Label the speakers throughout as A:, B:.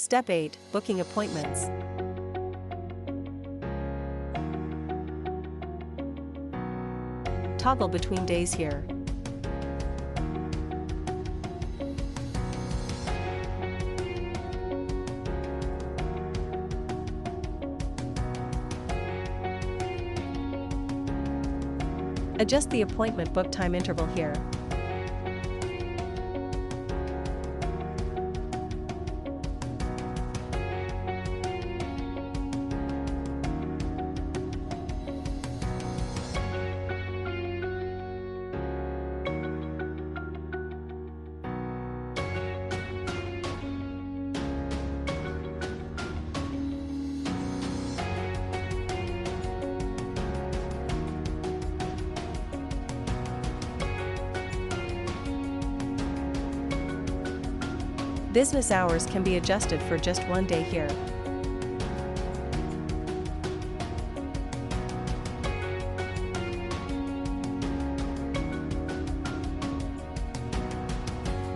A: Step 8. Booking appointments. Toggle between days here. Adjust the appointment book time interval here. Business hours can be adjusted for just one day here.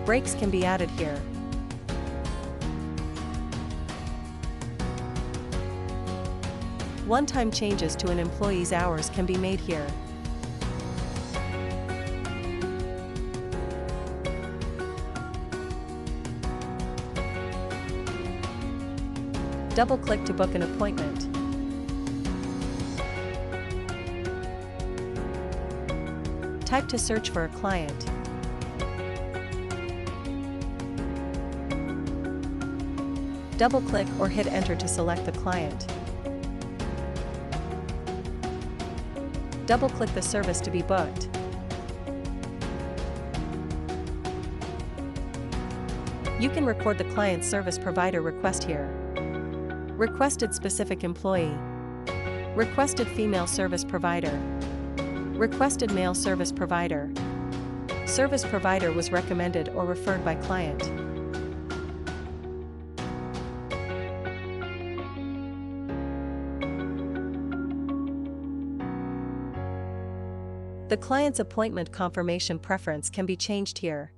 A: Breaks can be added here. One-time changes to an employee's hours can be made here. Double-click to book an appointment. Type to search for a client. Double-click or hit enter to select the client. Double-click the service to be booked. You can record the client's service provider request here. Requested specific employee. Requested female service provider. Requested male service provider. Service provider was recommended or referred by client. The client's appointment confirmation preference can be changed here.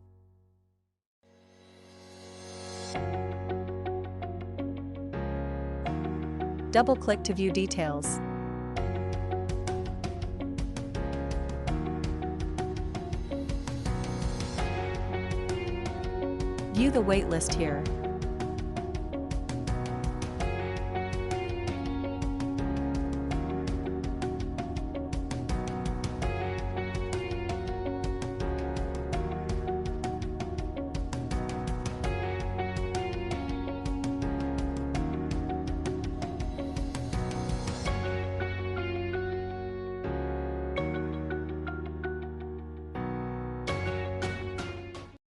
A: Double-click to view details. View the wait list here.